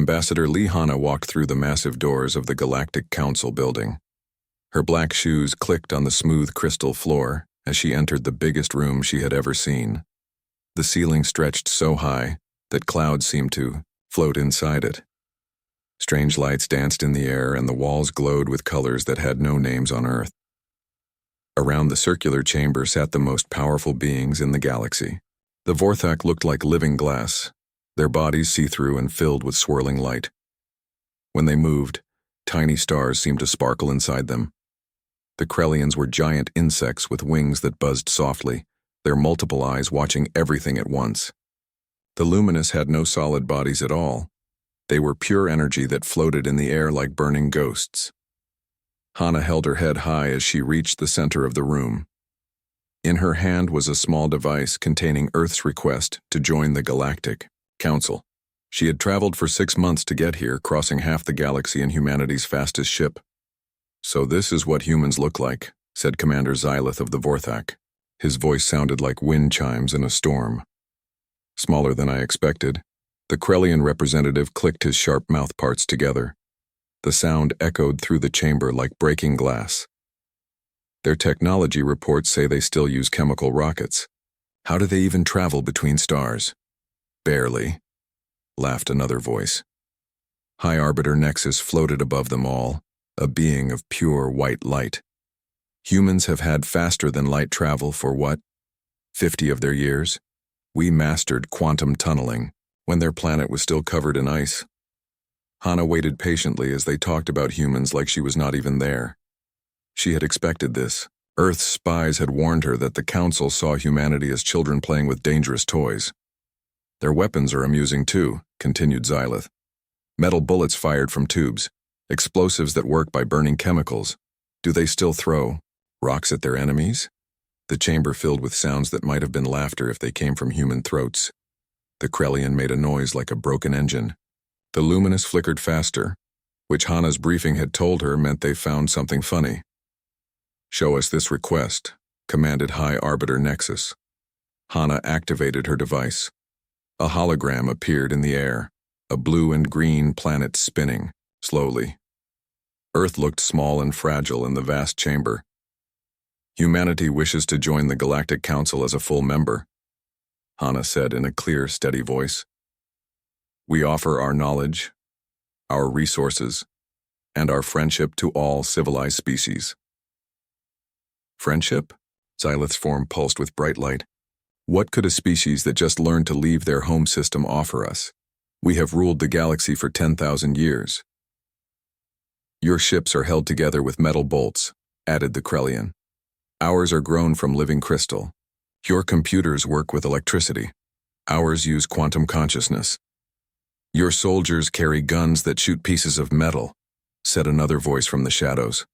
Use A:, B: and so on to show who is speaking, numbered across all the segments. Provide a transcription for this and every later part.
A: Ambassador Lihana walked through the massive doors of the Galactic Council building. Her black shoes clicked on the smooth crystal floor as she entered the biggest room she had ever seen. The ceiling stretched so high that clouds seemed to float inside it. Strange lights danced in the air, and the walls glowed with colors that had no names on Earth. Around the circular chamber sat the most powerful beings in the galaxy. The Vorthak looked like living glass, their bodies see-through and filled with swirling light. When they moved, tiny stars seemed to sparkle inside them. The Krellians were giant insects with wings that buzzed softly, their multiple eyes watching everything at once. The Luminous had no solid bodies at all. They were pure energy that floated in the air like burning ghosts. Hana held her head high as she reached the center of the room. In her hand was a small device containing Earth's request to join the Galactic Council. She had traveled for 6 months to get here, crossing half the galaxy in humanity's fastest ship. "So this is what humans look like," said Commander Xylith of the Vorthak. His voice sounded like wind chimes in a storm. Smaller than I expected. The Krellian representative clicked his sharp mouth parts together. The sound echoed through the chamber like breaking glass. "Their technology reports say they still use chemical rockets. How do they even travel between stars?" "Barely," laughed another voice. High Arbiter Nexus floated above them all, a being of pure white light. "Humans have had faster-than-light travel for what? 50 of their years? We mastered quantum tunneling when their planet was still covered in ice." Hana waited patiently as they talked about humans like she was not even there. She had expected this. Earth's spies had warned her that the Council saw humanity as children playing with dangerous toys. "Their weapons are amusing too," continued Xylith. "Metal bullets fired from tubes, explosives that work by burning chemicals. Do they still throw rocks at their enemies?" The chamber filled with sounds that might have been laughter if they came from human throats. The Krellian made a noise like a broken engine. The Luminous flickered faster, which Hana's briefing had told her meant they found something funny. "Show us this request," commanded High Arbiter Nexus. Hana activated her device. A hologram appeared in the air, a blue and green planet spinning, slowly. Earth looked small and fragile in the vast chamber. "Humanity wishes to join the Galactic Council as a full member," Hana said in a clear, steady voice. "We offer our knowledge, our resources, and our friendship to all civilized species." "Friendship?" Xylith's form pulsed with bright light. "What could a species that just learned to leave their home system offer us? We have ruled the galaxy for 10,000 years. Your ships are held together with metal bolts," added the Krellian. "Ours are grown from living crystal. Your computers work with electricity. Ours use quantum consciousness. Your soldiers carry guns that shoot pieces of metal," said another voice from the shadows.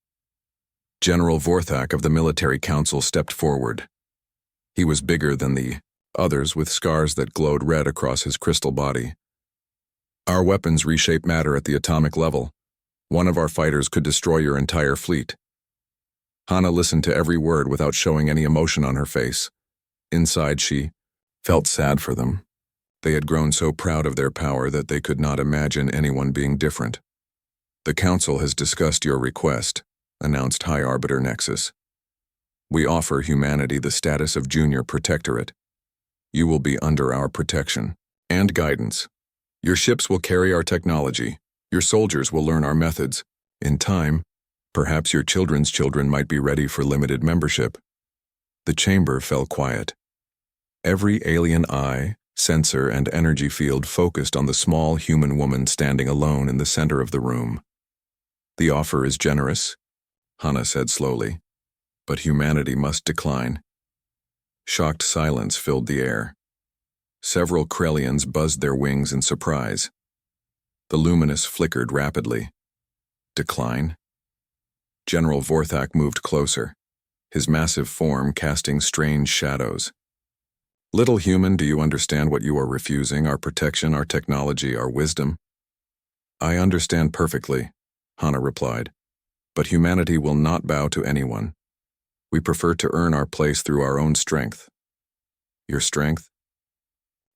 A: General Vorthak of the Military Council stepped forward. He was bigger than the others, with scars that glowed red across his crystal body. "Our weapons reshape matter at the atomic level. One of our fighters could destroy your entire fleet." Hana listened to every word without showing any emotion on her face. Inside, she felt sad for them. They had grown so proud of their power that they could not imagine anyone being different. "The Council has discussed your request," announced High Arbiter Nexus. "We offer humanity the status of Junior Protectorate. You will be under our protection and guidance. Your ships will carry our technology. Your soldiers will learn our methods. In time, perhaps your children's children might be ready for limited membership." The chamber fell quiet. Every alien eye, sensor, and energy field focused on the small human woman standing alone in the center of the room. "The offer is generous," Hana said slowly, "but humanity must decline." Shocked silence filled the air. Several Krellians buzzed their wings in surprise. The Luminous flickered rapidly. "Decline?" General Vorthak moved closer, his massive form casting strange shadows. "Little human, do you understand what you are refusing? Our protection, our technology, our wisdom?" "I understand perfectly," Hana replied, "but humanity will not bow to anyone. We prefer to earn our place through our own strength." "Your strength?"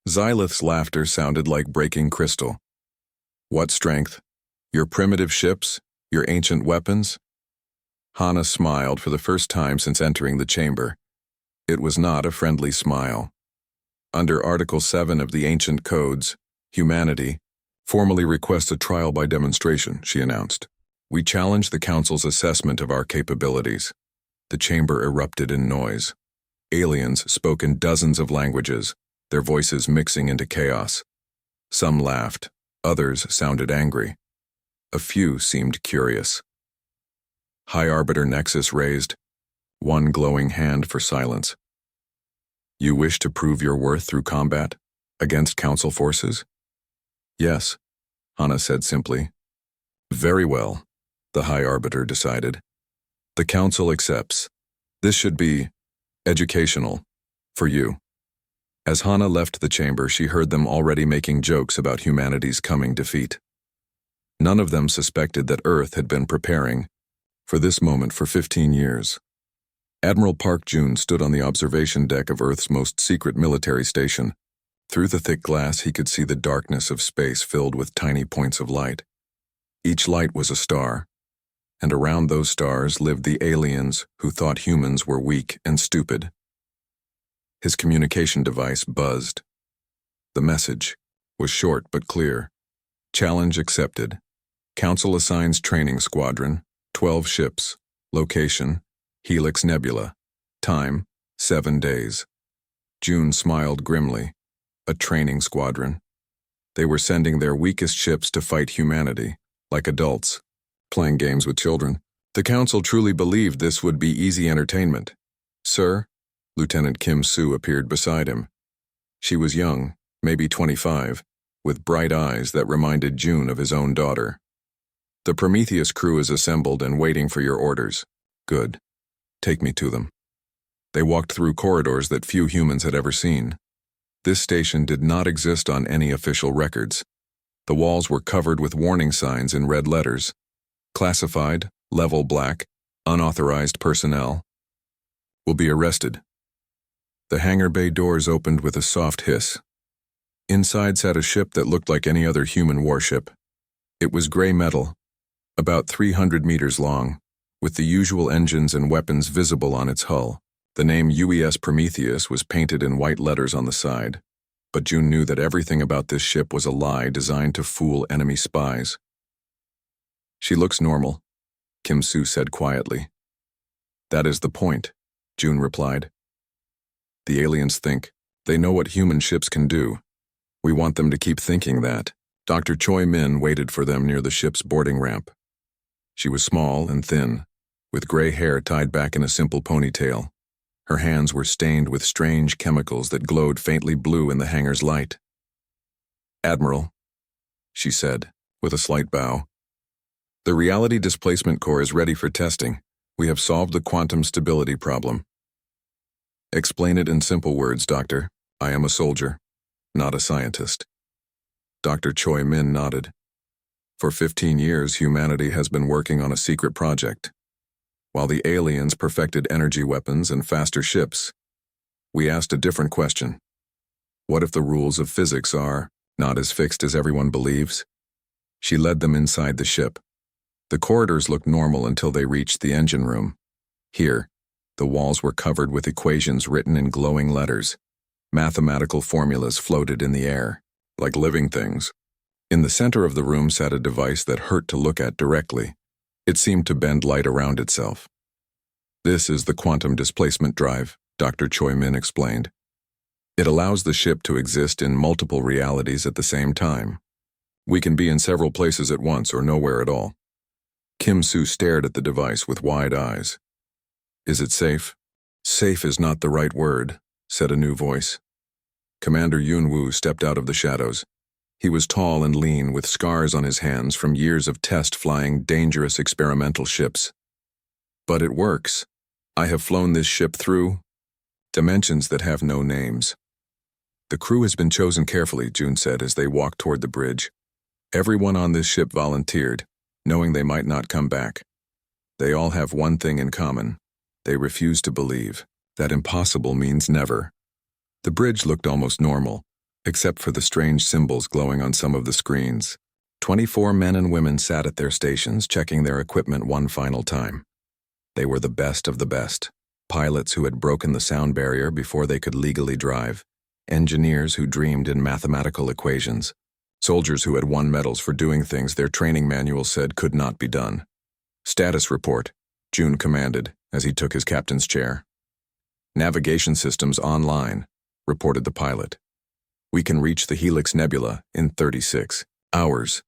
A: Xylith's laughter sounded like breaking crystal. What strength? Your primitive ships? Your ancient weapons? Hana smiled for the first time since entering the chamber. It was not a friendly smile. Under Article 7 of the Ancient Codes, humanity formally requests a trial by demonstration, she announced. We challenge the Council's assessment of our capabilities. The chamber erupted in noise. Aliens spoke in dozens of languages, their voices mixing into chaos. Some laughed, others sounded angry. A few seemed curious. High Arbiter Nexus raised, one glowing hand for silence. You wish to prove your worth through combat, against Council forces? Yes, Hana said simply. Very well, the High Arbiter decided. The Council accepts. This should be educational for you. As Hana left the chamber, she heard them already making jokes about humanity's coming defeat. None of them suspected that Earth had been preparing for this moment for 15 years. Admiral Park Jun stood on the observation deck of Earth's most secret military station. Through the thick glass, he could see the darkness of space filled with tiny points of light. Each light was a star, and around those stars lived the aliens who thought humans were weak and stupid. His communication device buzzed. The message was short but clear. Challenge accepted. Council assigns training squadron, 12 ships. Location, Helix Nebula. Time, 7 days. June smiled grimly. A training squadron. They were sending their weakest ships to fight humanity, like adults, playing games with children. The Council truly believed this would be easy entertainment. Sir, Lieutenant Kim Soo appeared beside him. She was young, maybe 25, with bright eyes that reminded June of his own daughter. The Prometheus crew is assembled and waiting for your orders. Good. Take me to them. They walked through corridors that few humans had ever seen. This station did not exist on any official records. The walls were covered with warning signs in red letters. Classified, level black, unauthorized personnel will be arrested. The hangar bay doors opened with a soft hiss. Inside sat a ship that looked like any other human warship. It was gray metal, about 300 meters long, with the usual engines and weapons visible on its hull. The name UES Prometheus was painted in white letters on the side, but June knew that everything about this ship was a lie designed to fool enemy spies. She looks normal, Kim Soo said quietly. That is the point, June replied. The aliens think they know what human ships can do. We want them to keep thinking that. Dr. Choi Min waited for them near the ship's boarding ramp. She was small and thin, with gray hair tied back in a simple ponytail. Her hands were stained with strange chemicals that glowed faintly blue in the hangar's light. Admiral, she said, with a slight bow. The reality displacement core is ready for testing. We have solved the quantum stability problem. Explain it in simple words, Doctor. I am a soldier, not a scientist. Dr. Choi Min nodded. For 15 years, humanity has been working on a secret project. While the aliens perfected energy weapons and faster ships, we asked a different question. What if the rules of physics are not as fixed as everyone believes? She led them inside the ship. The corridors looked normal until they reached the engine room. Here, the walls were covered with equations written in glowing letters. Mathematical formulas floated in the air, like living things. In the center of the room sat a device that hurt to look at directly. It seemed to bend light around itself. This is the quantum displacement drive, Dr. Choi Min explained. It allows the ship to exist in multiple realities at the same time. We can be in several places at once or nowhere at all. Kim Soo stared at the device with wide eyes. Is it safe? Safe is not the right word, said a new voice. Commander Yun-woo stepped out of the shadows. He was tall and lean, with scars on his hands from years of test flying dangerous experimental ships. But it works. I have flown this ship through dimensions that have no names. The crew has been chosen carefully, June said as they walked toward the bridge. Everyone on this ship volunteered, knowing they might not come back. They all have one thing in common. They refuse to believe that impossible means never. The bridge looked almost normal, except for the strange symbols glowing on some of the screens. 24 men and women sat at their stations, checking their equipment one final time. They were the best of the best. Pilots who had broken the sound barrier before they could legally drive. Engineers who dreamed in mathematical equations. Soldiers who had won medals for doing things their training manual said could not be done. "Status report," June commanded as he took his captain's chair. "Navigation systems online," reported the pilot. "We can reach the Helix Nebula in 36 hours.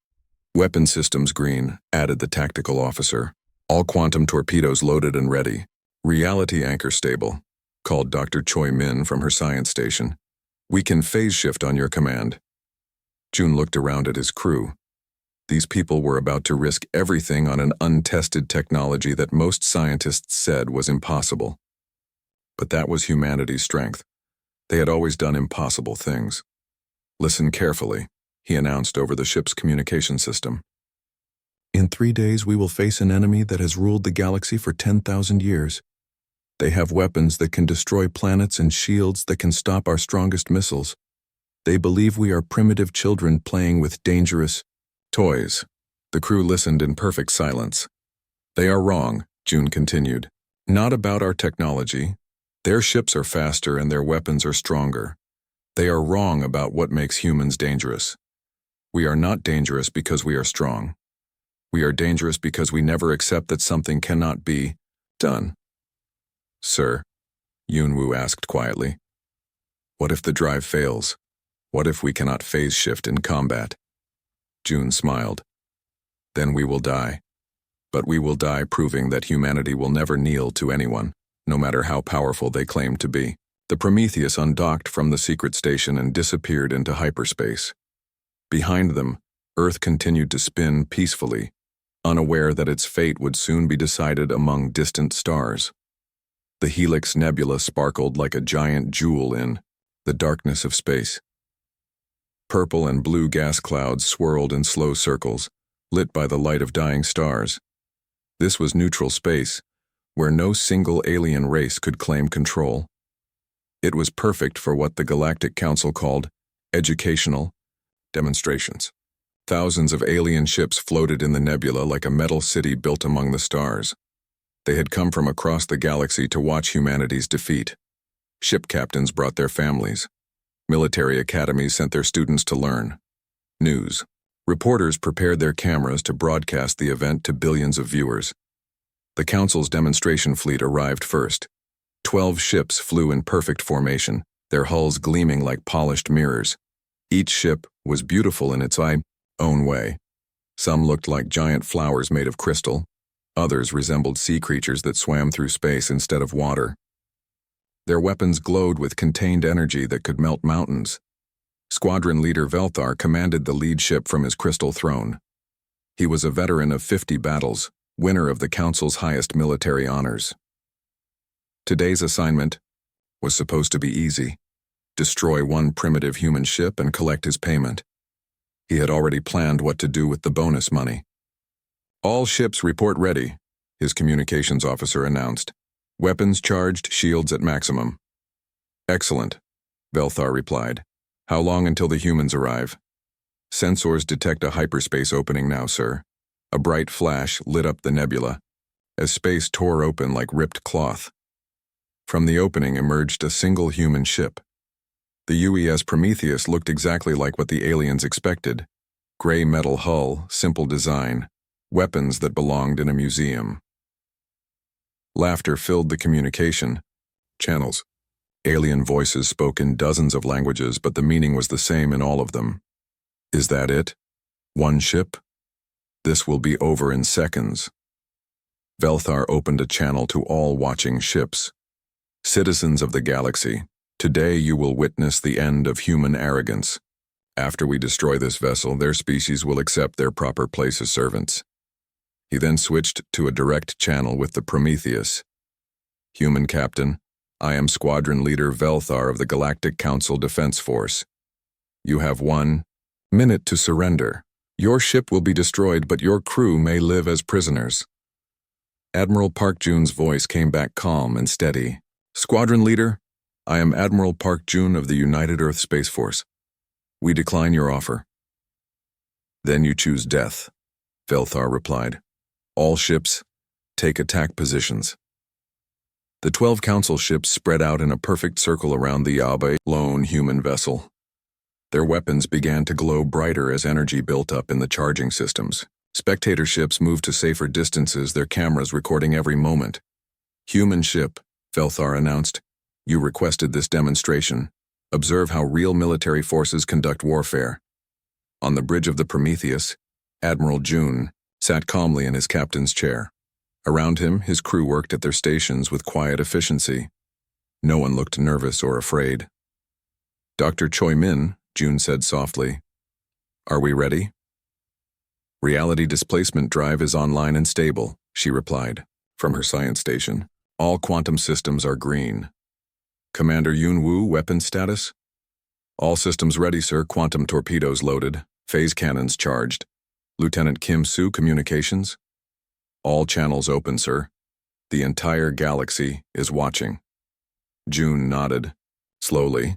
A: "Weapon systems green," added the tactical officer. "All quantum torpedoes loaded and ready. Reality anchor stable," called Dr. Choi Min from her science station. "We can phase shift on your command." June looked around at his crew. These people were about to risk everything on an untested technology that most scientists said was impossible. But that was humanity's strength. They had always done impossible things. "Listen carefully," he announced over the ship's communication system. "In 3 days we will face an enemy that has ruled the galaxy for 10,000 years. They have weapons that can destroy planets and shields that can stop our strongest missiles. They believe we are primitive children playing with dangerous toys." The crew listened in perfect silence. "They are wrong," June continued. "Not about our technology. Their ships are faster and their weapons are stronger. They are wrong about what makes humans dangerous. We are not dangerous because we are strong. We are dangerous because we never accept that something cannot be done." "Sir," Yunwoo asked quietly, "what if the drive fails? What if we cannot phase shift in combat?" June smiled. "Then we will die. But we will die proving that humanity will never kneel to anyone, no matter how powerful they claim to be." The Prometheus undocked from the secret station and disappeared into hyperspace. Behind them, Earth continued to spin peacefully, unaware that its fate would soon be decided among distant stars. The Helix Nebula sparkled like a giant jewel in the darkness of space. Purple and blue gas clouds swirled in slow circles, lit by the light of dying stars. This was neutral space, where no single alien race could claim control. It was perfect for what the Galactic Council called educational demonstrations. Thousands of alien ships floated in the nebula like a metal city built among the stars. They had come from across the galaxy to watch humanity's defeat. Ship captains brought their families. Military academies sent their students to learn. News. Reporters prepared their cameras to broadcast the event to billions of viewers. The Council's demonstration fleet arrived first. 12 ships flew in perfect formation, their hulls gleaming like polished mirrors. Each ship was beautiful in its own way. Some looked like giant flowers made of crystal. Others resembled sea creatures that swam through space instead of water. Their weapons glowed with contained energy that could melt mountains. Squadron leader Velthar commanded the lead ship from his crystal throne. He was a veteran of 50 battles, winner of the Council's highest military honors. Today's assignment was supposed to be easy: destroy one primitive human ship and collect his payment. He had already planned what to do with the bonus money. "All ships report ready," his communications officer announced. "Weapons charged, shields at maximum." "Excellent," Velthar replied. "How long until the humans arrive?" "Sensors detect a hyperspace opening now, sir." A bright flash lit up the nebula, as space tore open like ripped cloth. From the opening emerged a single human ship. The UES Prometheus looked exactly like what the aliens expected: gray metal hull, simple design, weapons that belonged in a museum. Laughter filled the communication channels. Alien voices spoke in dozens of languages, but the meaning was the same in all of them. "Is that it? One ship? This will be over in seconds." Velthar opened a channel to all watching ships. "Citizens of the galaxy, today you will witness the end of human arrogance. After we destroy this vessel, their species will accept their proper place as servants." He then switched to a direct channel with the Prometheus. "Human Captain, I am Squadron Leader Velthar of the Galactic Council Defense Force. You have 1 minute to surrender. Your ship will be destroyed, but your crew may live as prisoners." Admiral Park Jun's voice came back calm and steady. "Squadron Leader, I am Admiral Park Jun of the United Earth Space Force. We decline your offer." Then you choose death, Velthar replied. All ships, take attack positions. The 12 council ships spread out in a perfect circle around the Yabe lone human vessel. Their weapons began to glow brighter as energy built up in the charging systems. Spectator ships moved to safer distances, their cameras recording every moment. Human ship, Velthar announced. You requested this demonstration. Observe how real military forces conduct warfare. On the bridge of the Prometheus, Admiral June sat calmly in his captain's chair. Around him, his crew worked at their stations with quiet efficiency. No one looked nervous or afraid. Dr. Choi Min, June said softly. Are we ready? Reality displacement drive is online and stable, she replied, from her science station. All quantum systems are green. Commander Yun Wu, weapon status? All systems ready, sir. Quantum torpedoes loaded. Phase cannons charged. Lieutenant Kim Soo, communications? All channels open, sir. The entire galaxy is watching. June nodded. Slowly.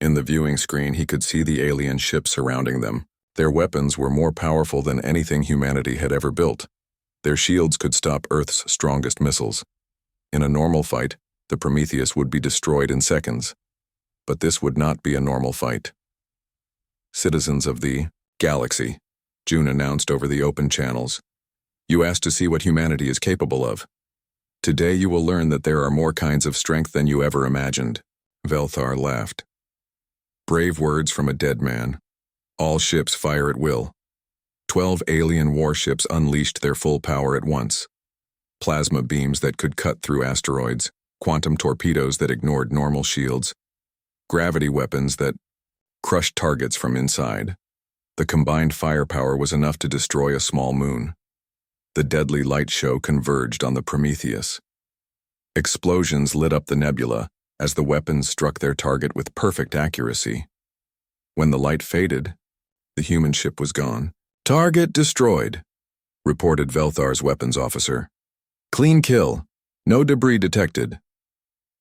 A: In the viewing screen, he could see the alien ships surrounding them. Their weapons were more powerful than anything humanity had ever built. Their shields could stop Earth's strongest missiles. In a normal fight, the Prometheus would be destroyed in seconds. But this would not be a normal fight. Citizens of the galaxy, June announced over the open channels. You asked to see what humanity is capable of. Today you will learn that there are more kinds of strength than you ever imagined. Velthar laughed. Brave words from a dead man. All ships fire at will. 12 alien warships unleashed their full power at once. Plasma beams that could cut through asteroids, quantum torpedoes that ignored normal shields, gravity weapons that crushed targets from inside. The combined firepower was enough to destroy a small moon. The deadly light show converged on the Prometheus. Explosions lit up the nebula as the weapons struck their target with perfect accuracy. When the light faded, the human ship was gone. Target destroyed, reported Velthar's weapons officer. Clean kill. No debris detected.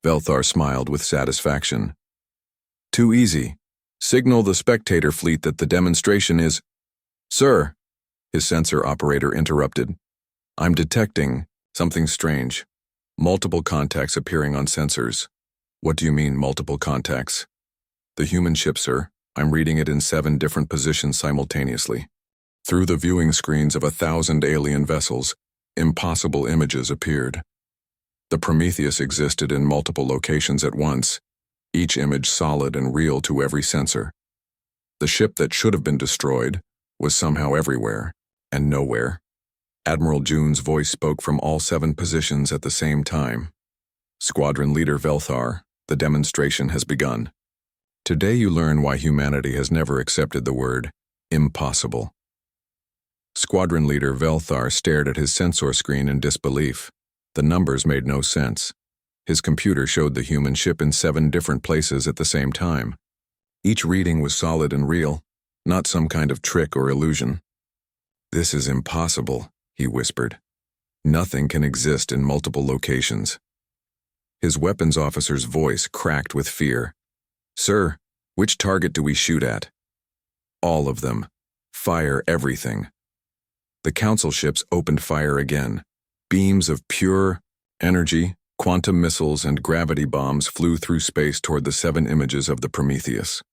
A: Velthar smiled with satisfaction. Too easy. Signal the spectator fleet that the demonstration is... Sir, his sensor operator interrupted. I'm detecting something strange. Multiple contacts appearing on sensors. What do you mean, multiple contacts? The human ship, sir. I'm reading it in 7 different positions simultaneously. Through the viewing screens of 1,000 alien vessels, impossible images appeared. The Prometheus existed in multiple locations at once, each image solid and real to every sensor. The ship that should have been destroyed was somehow everywhere, and nowhere. Admiral June's voice spoke from all 7 positions at the same time. Squadron Leader Velthar, the demonstration has begun. Today you learn why humanity has never accepted the word impossible. Squadron Leader Velthar stared at his sensor screen in disbelief. The numbers made no sense. His computer showed the human ship in 7 different places at the same time. Each reading was solid and real, not some kind of trick or illusion. This is impossible, he whispered. Nothing can exist in multiple locations. His weapons officer's voice cracked with fear. Sir, which target do we shoot at? All of them. Fire everything. The council ships opened fire again. Beams of pure energy, quantum missiles, and gravity bombs flew through space toward the 7 images of the Prometheus.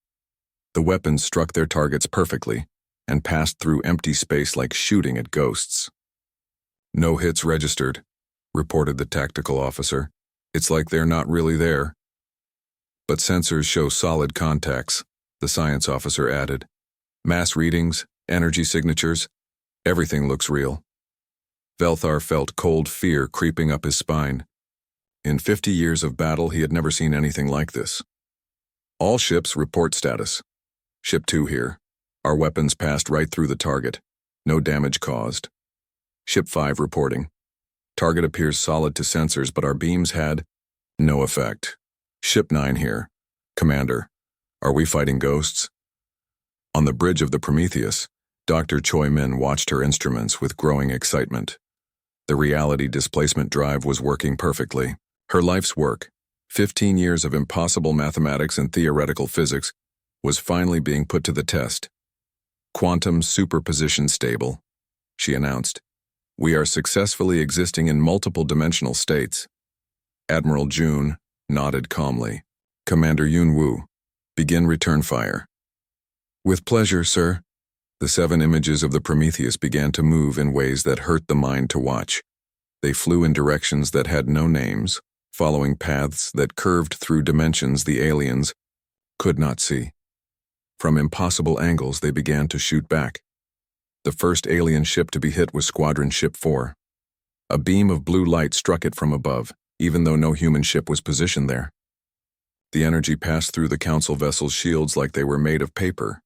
A: The weapons struck their targets perfectly and passed through empty space like shooting at ghosts. No hits registered, reported the tactical officer. It's like they're not really there. But sensors show solid contacts, the science officer added. Mass readings, energy signatures, everything looks real. Velthar felt cold fear creeping up his spine. In 50 years of battle, he had never seen anything like this. All ships report status. Ship 2 here. Our weapons passed right through the target. No damage caused. Ship 5 reporting. Target appears solid to sensors, but our beams had no effect. Ship 9 here. Commander, are we fighting ghosts? On the bridge of the Prometheus, Dr. Choi Min watched her instruments with growing excitement. The reality displacement drive was working perfectly. Her life's work, 15 years of impossible mathematics and theoretical physics, was finally being put to the test. Quantum superposition stable, she announced. We are successfully existing in multiple dimensional states. Admiral June nodded calmly. Commander Yunwu, begin return fire. With pleasure, sir. The 7 images of the Prometheus began to move in ways that hurt the mind to watch. They flew in directions that had no names, following paths that curved through dimensions the aliens could not see. From impossible angles, they began to shoot back. The first alien ship to be hit was Squadron Ship 4. A beam of blue light struck it from above, even though no human ship was positioned there. The energy passed through the Council vessel's shields like they were made of paper.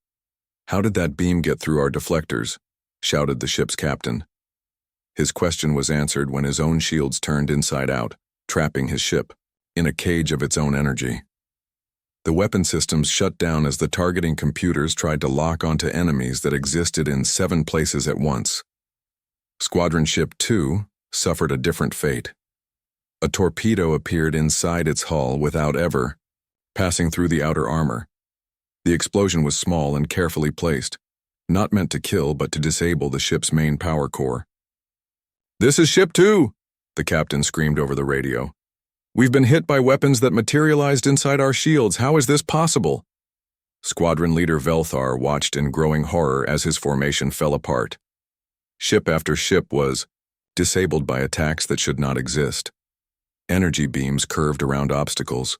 A: "How did that beam get through our deflectors?" shouted the ship's captain. His question was answered when his own shields turned inside out, trapping his ship in a cage of its own energy. The weapon systems shut down as the targeting computers tried to lock onto enemies that existed in 7 places at once. Squadron Ship 2 suffered a different fate. A torpedo appeared inside its hull without ever passing through the outer armor. The explosion was small and carefully placed, not meant to kill but to disable the ship's main power core. "This is Ship 2, the captain screamed over the radio. "We've been hit by weapons that materialized inside our shields. How is this possible?" Squadron leader Velthar watched in growing horror as his formation fell apart. Ship after ship was disabled by attacks that should not exist. Energy beams curved around obstacles.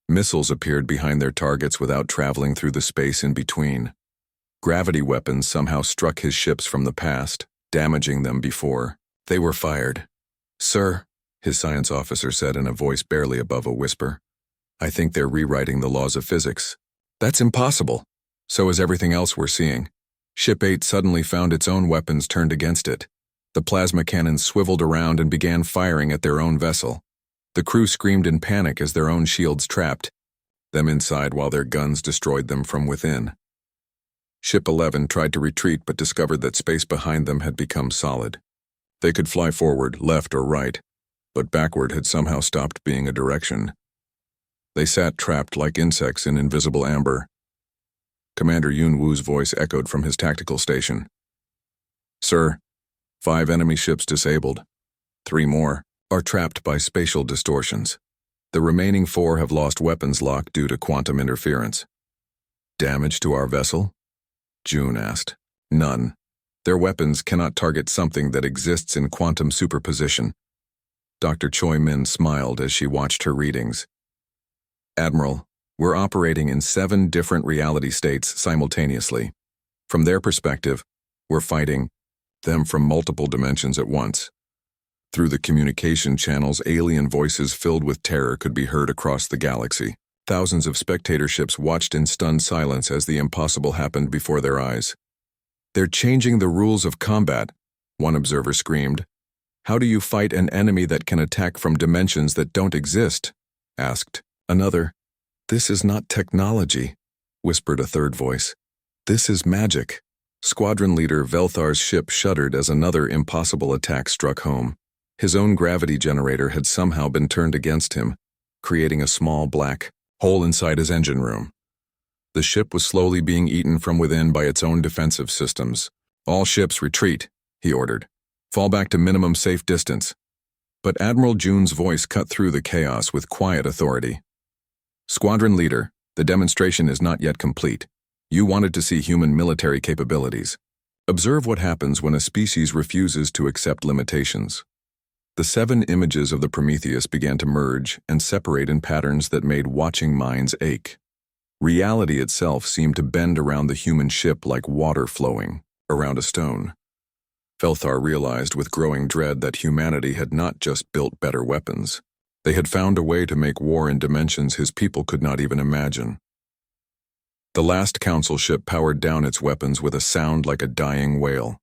A: Missiles appeared behind their targets without traveling through the space in between. Gravity weapons somehow struck his ships from the past, damaging them before they were fired. "Sir," his science officer said in a voice barely above a whisper, "I think they're rewriting the laws of physics." "That's impossible." "So is everything else we're seeing." Ship 8 suddenly found its own weapons turned against it. The plasma cannons swiveled around and began firing at their own vessel. The crew screamed in panic as their own shields trapped them inside while their guns destroyed them from within. Ship 11 tried to retreat but discovered that space behind them had become solid. They could fly forward, left or right, but backward had somehow stopped being a direction. They sat trapped like insects in invisible amber. Commander Yunwu's voice echoed from his tactical station. "Sir, 5 enemy ships disabled. 3 more are trapped by spatial distortions. The remaining 4 have lost weapons lock due to quantum interference." "Damage to our vessel?" June asked. "None. Their weapons cannot target something that exists in quantum superposition." Dr. Choi Min smiled as she watched her readings. "Admiral, we're operating in 7 different reality states simultaneously. From their perspective, we're fighting them from multiple dimensions at once. Through the communication channels, alien voices filled with terror could be heard across the galaxy. Thousands of spectator ships watched in stunned silence as the impossible happened before their eyes. "They're changing the rules of combat," one observer screamed. "How do you fight an enemy that can attack from dimensions that don't exist?" asked another. "This is not technology," whispered a third voice. "This is magic." Squadron leader Velthar's ship shuddered as another impossible attack struck home. His own gravity generator had somehow been turned against him, creating a small black hole inside his engine room. The ship was slowly being eaten from within by its own defensive systems. "All ships retreat," he ordered. "Fall back to minimum safe distance." But Admiral June's voice cut through the chaos with quiet authority. "Squadron leader, the demonstration is not yet complete. You wanted to see human military capabilities. Observe what happens when a species refuses to accept limitations." The 7 images of the Prometheus began to merge and separate in patterns that made watching minds ache. Reality itself seemed to bend around the human ship like water flowing around a stone. Velthar realized with growing dread that humanity had not just built better weapons. They had found a way to make war in dimensions his people could not even imagine. The last council ship powered down its weapons with a sound like a dying whale.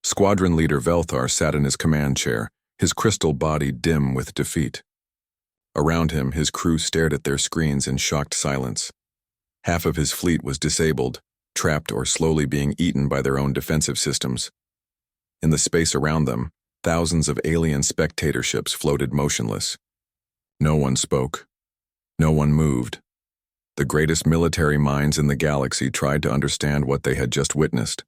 A: Squadron leader Velthar sat in his command chair, his crystal body dim with defeat. Around him, his crew stared at their screens in shocked silence. Half of his fleet was disabled, trapped or slowly being eaten by their own defensive systems. In the space around them, thousands of alien spectator ships floated motionless. No one spoke. No one moved. The greatest military minds in the galaxy tried to understand what they had just witnessed.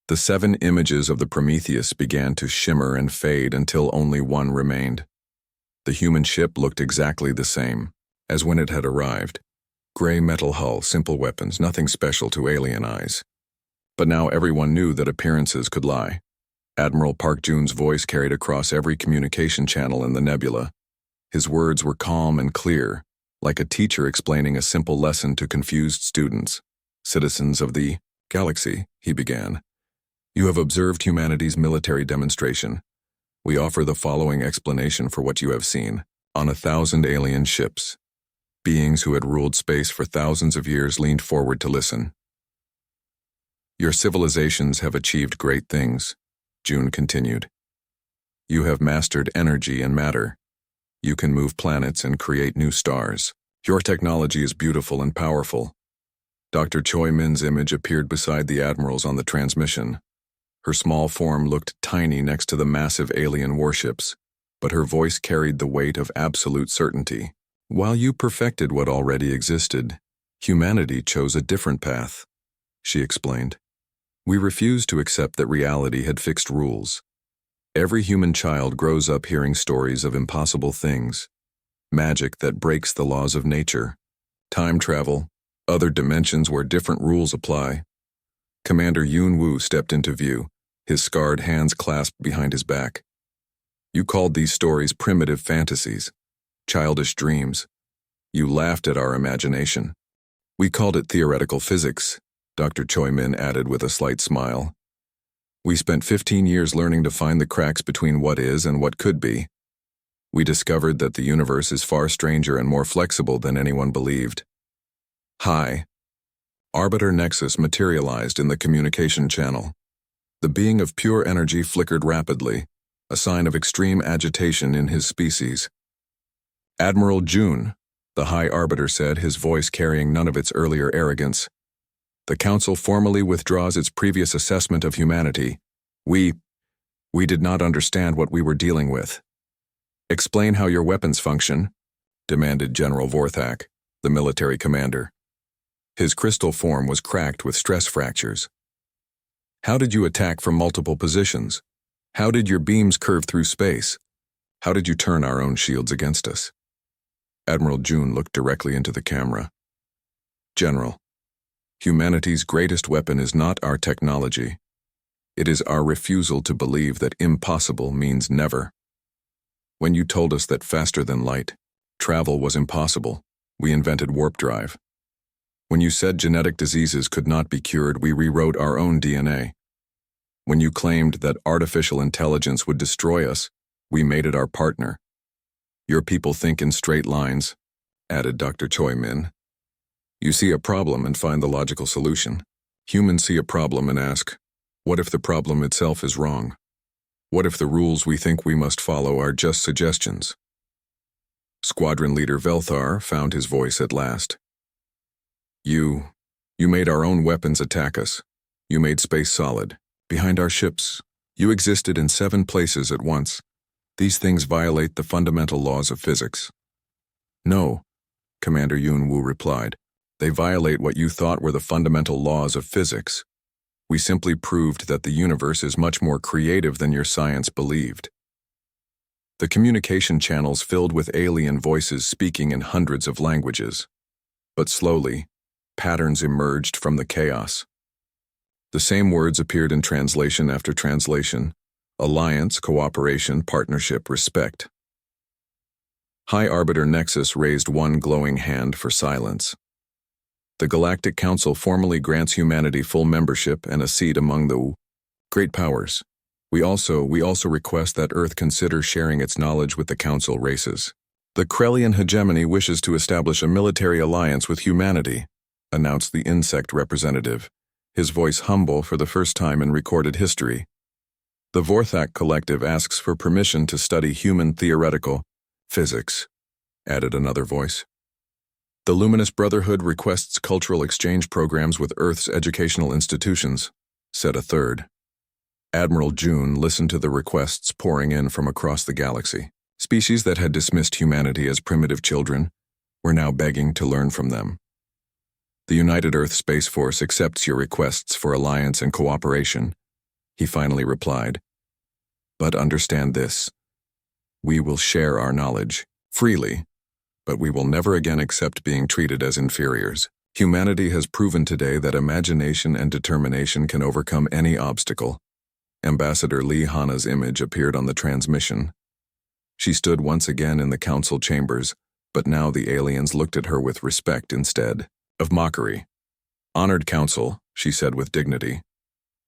A: The 7 images of the Prometheus began to shimmer and fade until only one remained. The human ship looked exactly the same as when it had arrived. Gray metal hull, simple weapons, nothing special to alien eyes. But now everyone knew that appearances could lie. Admiral Park Jun's voice carried across every communication channel in the nebula. His words were calm and clear, like a teacher explaining a simple lesson to confused students. "Citizens of the galaxy," he began, "you have observed humanity's military demonstration. We offer the following explanation for what you have seen. On 1,000 alien ships, beings who had ruled space for thousands of years leaned forward to listen. Your civilizations have achieved great things," June continued. "You have mastered energy and matter. You can move planets and create new stars. Your technology is beautiful and powerful." Dr. Choi Min's image appeared beside the admirals on the transmission. Her small form looked tiny next to the massive alien warships, but her voice carried the weight of absolute certainty. "While you perfected what already existed, humanity chose a different path," she explained. "We refused to accept that reality had fixed rules. Every human child grows up hearing stories of impossible things, magic that breaks the laws of nature, time travel, other dimensions where different rules apply." Commander Yun Woo stepped into view, his scarred hands clasped behind his back. "You called these stories primitive fantasies, childish dreams. You laughed at our imagination. We called it theoretical physics," Dr. Choi Min added with a slight smile. "We spent 15 years learning to find the cracks between what is and what could be. We discovered that the universe is far stranger and more flexible than anyone believed." High Arbiter Nexus materialized in the communication channel. The being of pure energy flickered rapidly, a sign of extreme agitation in his species. "Admiral June," the High Arbiter said, his voice carrying none of its earlier arrogance, "the Council formally withdraws its previous assessment of humanity. We did not understand what we were dealing with." "Explain how your weapons function," demanded General Vorthak, the military commander. His crystal form was cracked with stress fractures. "How did you attack from multiple positions? How did your beams curve through space? How did you turn our own shields against us?" Admiral June looked directly into the camera. "General, humanity's greatest weapon is not our technology. It is our refusal to believe that impossible means never. When you told us that faster than light travel was impossible, we invented warp drive. When you said genetic diseases could not be cured, we rewrote our own DNA. When you claimed that artificial intelligence would destroy us, we made it our partner. Your people think in straight lines," added Dr. Choi Min. "You see a problem and find the logical solution. Humans see a problem and ask, what if the problem itself is wrong? What if the rules we think we must follow are just suggestions?" Squadron Leader Velthar found his voice at last. You made our own weapons attack us. You made space solid. Behind our ships, you existed in 7 places at once. These things violate the fundamental laws of physics." "No," Commander Yun Woo replied. "They violate what you thought were the fundamental laws of physics. We simply proved that the universe is much more creative than your science believed." The communication channels filled with alien voices speaking in hundreds of languages. But slowly, patterns emerged from the chaos. The same words appeared in translation after translation: alliance, cooperation, partnership, respect. High Arbiter Nexus raised one glowing hand for silence. "The Galactic Council formally grants humanity full membership and a seat among the great powers. We also request that Earth consider sharing its knowledge with the Council races. The Krellian hegemony wishes to establish a military alliance with humanity," announced the insect representative, his voice humble for the first time in recorded history. "The Vorthak Collective asks for permission to study human theoretical physics," added another voice. "The Luminous Brotherhood requests cultural exchange programs with Earth's educational institutions," said a third. Admiral June listened to the requests pouring in from across the galaxy. Species that had dismissed humanity as primitive children We're now begging to learn from them. The United Earth Space Force accepts your requests for alliance and cooperation, he finally replied. But understand this. We will share our knowledge, freely, but we will never again accept being treated as inferiors. Humanity has proven today that imagination and determination can overcome any obstacle. Ambassador Lee Hana's image appeared on the transmission. She stood once again in the council chambers, but now the aliens looked at her with respect instead of mockery. Honored Council, she said with dignity,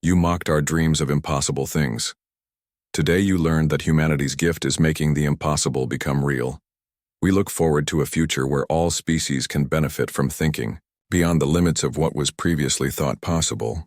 A: you mocked our dreams of impossible things. Today you learned that humanity's gift is making the impossible become real. We look forward to a future where all species can benefit from thinking beyond the limits of what was previously thought possible.